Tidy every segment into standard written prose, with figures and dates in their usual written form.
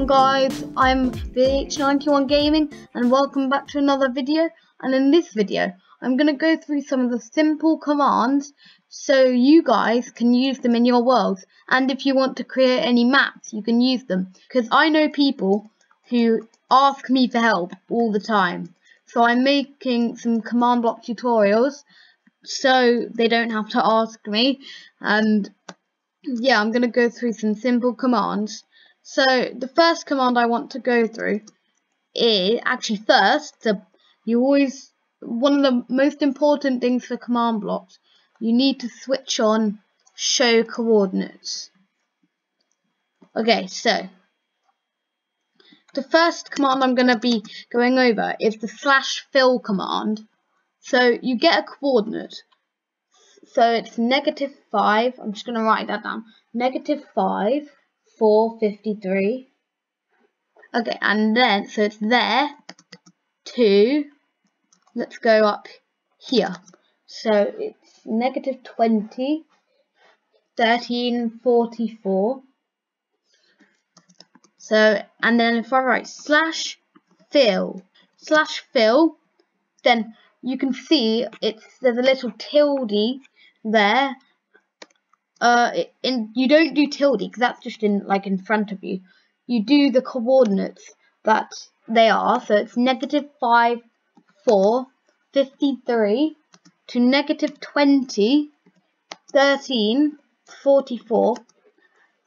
on guys, I'm VH91 Gaming and welcome back to another video. And in this video I'm going to go through some of the simple commands so you guys can use them in your worlds, and if you want to create any maps you can use them, because I know people who ask me for help all the time. So I'm making some command block tutorials so they don't have to ask me, and yeah, I'm going to go through some simple commands. So the first command I want to go through is actually one of the most important things for command blocks, you need to switch on show coordinates. Okay, so the first command I'm going to be going over is the /fill command. So you get a coordinate. So it's -5, I'm just going to write that down, -5, 453. Okay, and then, so it's there to, let's go up here. So it's -20, 1344. So, and then if I write /fill, then you can see there's a little tilde there. You don't do tilde because that's just in front of you. You do the coordinates that they are. So it's -5, 4, 53 to -20, 13, 44.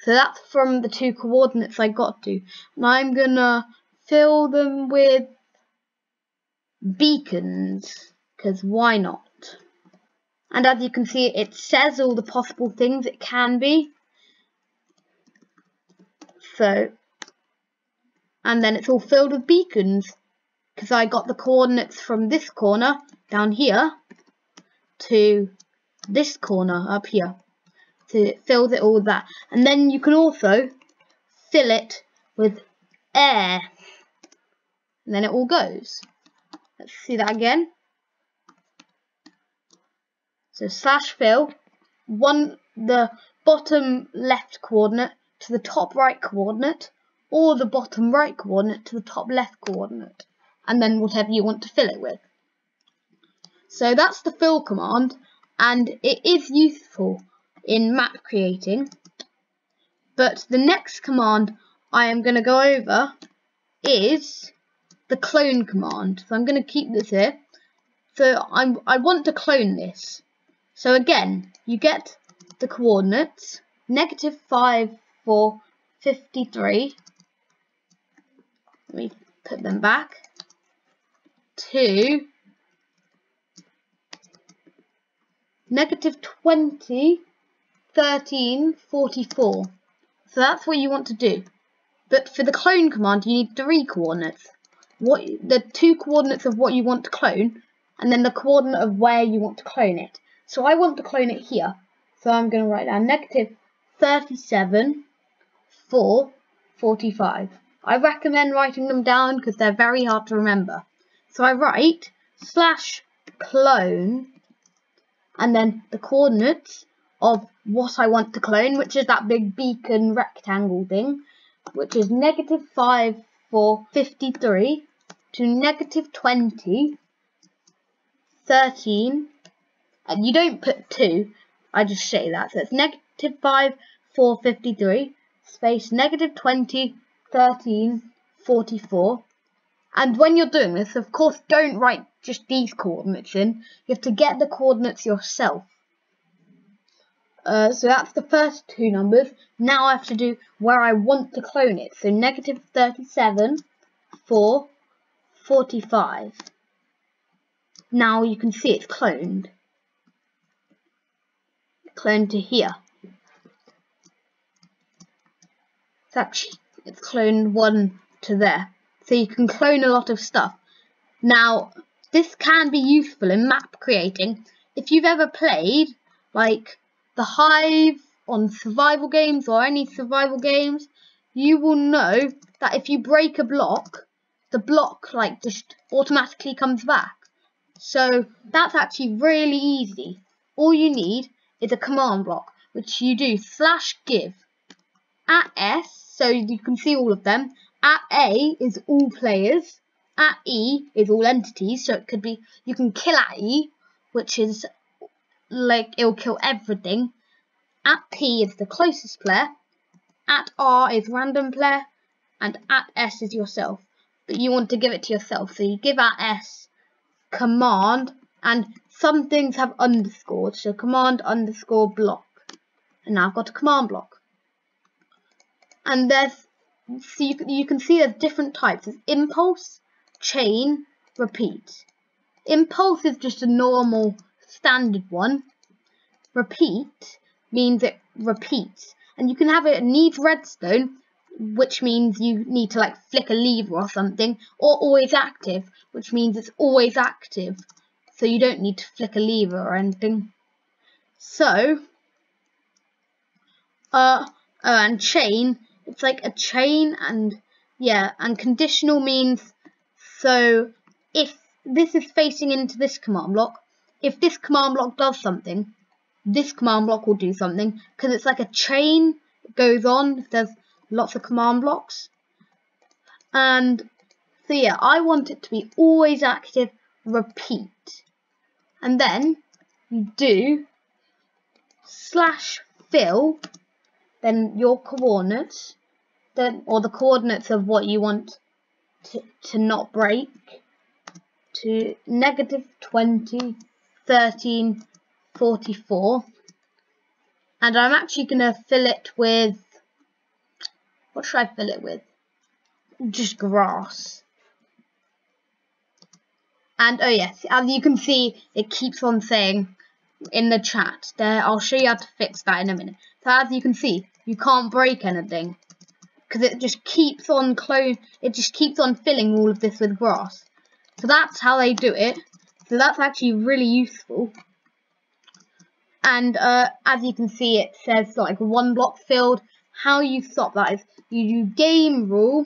So that's from the two coordinates I got to. And I'm gonna fill them with beacons, because why not? And as you can see, it says all the possible things it can be. So, and then it's all filled with beacons, because I got the coordinates from this corner down here to this corner up here. So it fills it all with that. And then you can also fill it with air. And then it all goes. Let's see that again. So /fill, the bottom left coordinate to the top right coordinate, or the bottom right coordinate to the top left coordinate, and then whatever you want to fill it with. So that's the fill command, and it is useful in map creating. But the next command I am going to go over is the clone command. So I'm going to keep this here. So I want to clone this. So again, you get the coordinates, -5, 4, 53. Let me put them back to -20, 13, 44. So that's what you want to do. But for the clone command, you need 3 coordinates. The 2 coordinates of what you want to clone, and then the coordinate of where you want to clone it. So I want to clone it here. So I'm going to write down -37, 4, 45. I recommend writing them down because they're very hard to remember. So I write /clone, and then the coordinates of what I want to clone, which is that big beacon rectangle thing, which is -5, 4, 53 to -20, 13, and you don't put 2, I just say that. So it's -5, 4, 53 space -20, 13, 44. And when you're doing this, of course, don't write just these coordinates in. You have to get the coordinates yourself. So that's the first 2 numbers. Now I have to do where I want to clone it. So -37, 4, 45. Now you can see it's cloned. Cloned to here. It's cloned 1 to there. So you can clone a lot of stuff. Now, this can be useful in map creating. If you've ever played like The Hive on survival games or any survival games, you will know that if you break a block, the block just automatically comes back. So that's actually really easy. All you need is a command block, which you do /give @s, so you can see all of them, At A is all players. At E is all entities. So it could be, you can kill at E, which is like, it'll kill everything. At P is the closest player. At R is random player. And at S is yourself. But you want to give it to yourself. So you give at S command, and some things have underscores. So command underscore block. And now I've got a command block. And there's, so you can see there's different types. There's impulse, chain, repeat. Impulse is just a normal standard one. Repeat means it repeats. And you can have it needs redstone, which means you need to like flick a lever or something, or always active, which means it's always active. So you don't need to flick a lever or anything. So, and chain, it's like a chain, and yeah, and conditional means, so if this is facing into this command block, if this command block does something, this command block will do something, because it's like a chain, it goes on, there's lots of command blocks. And so yeah, I want it to be always active, repeat. And then you do /fill, then your coordinates, then, or the coordinates of what you want to not break, to -20, 13, 44. And I'm actually going to fill it with, what should I fill it with? Just grass. And oh yes, as you can see, it keeps on saying in the chat there, I'll show you how to fix that in a minute. So as you can see, you can't break anything, because it just keeps on filling all of this with grass. So that's how they do it. So that's actually really useful. And as you can see, it says like 1 block filled. How you stop that is you do game rule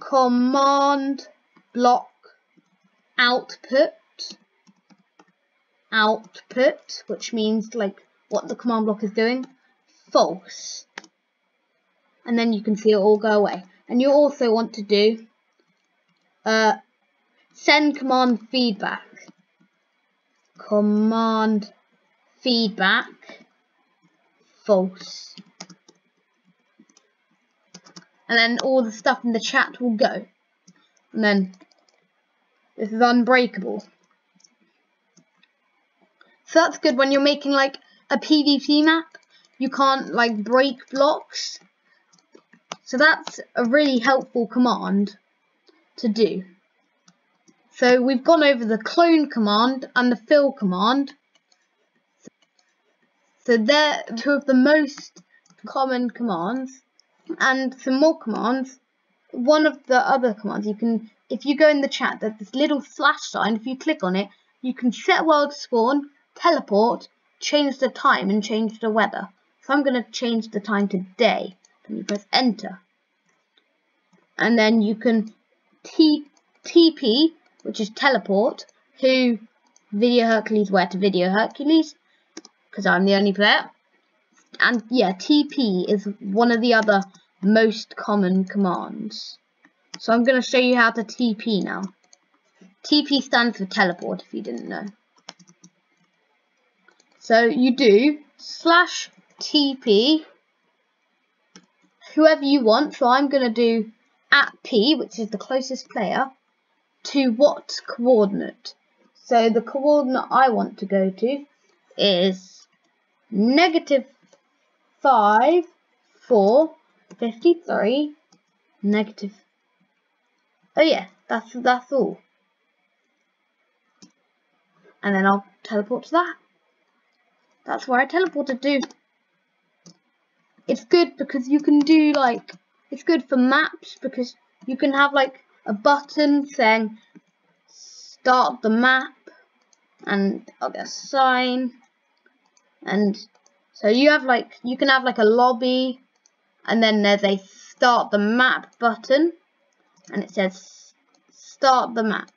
command block output, which means like what the command block is doing, false. And then you can see it all go away. And you also want to do send command feedback. Command feedback false. And then all the stuff in the chat will go. And then this is unbreakable. So that's good when you're making like a PvP map. You can't like break blocks. So that's a really helpful command to do. So we've gone over the clone command and the fill command. So they're two of the most common commands. And some more commands. One of the other commands, you can, if you go in the chat, there's this little slash sign. If you click on it, you can set world spawn, teleport, change the time, and change the weather. So I'm going to change the time to day. And you press enter. And then you can TP, which is teleport, to Video Hercules, where to Video Hercules, because I'm the only player. And yeah, TP is one of the other most common commands. So I'm going to show you how to TP now. TP stands for teleport, if you didn't know. So you do /TP, whoever you want. So I'm going to do at P, which is the closest player, to what coordinate? So the coordinate I want to go to is -5, 4, 53, negative. Oh yeah, that's all. And then I'll teleport to that. That's where I teleported to. It's good because you can do like, it's good for maps because you can have like a button saying start the map, and I'll get a sign, and so you have like, you can have like a lobby, and then there's a start the map button, and it says start the map.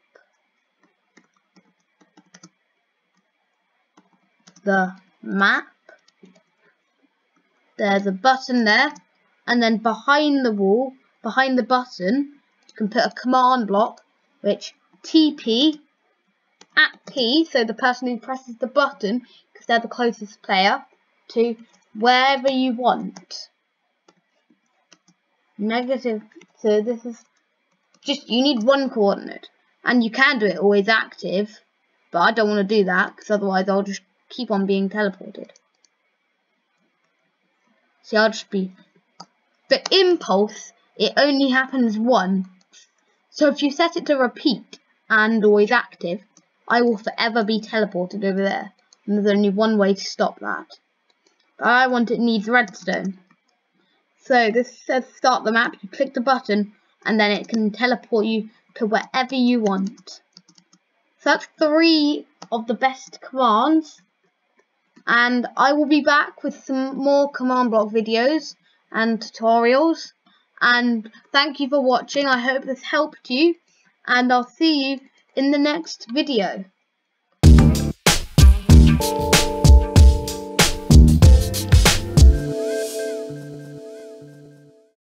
The map. There's a button there, and then behind the wall behind the button, you can put a command block, which TP at P, so the person who presses the button, because they're the closest player, to wherever you want. Negative, so this is just, you need one coordinate, and you can do it always active, but I don't want to do that, because otherwise I'll just keep on being teleported. See, I'll just be, the impulse, it only happens once, so if you set it to repeat and always active, I will forever be teleported over there, and there's only one way to stop that. But I want it needs redstone. So this says start the map, you click the button, and then it can teleport you to wherever you want. So that's 3 of the best commands, and I will be back with some more command block videos and tutorials, and thank you for watching. I hope this helped you, and I'll see you in the next video.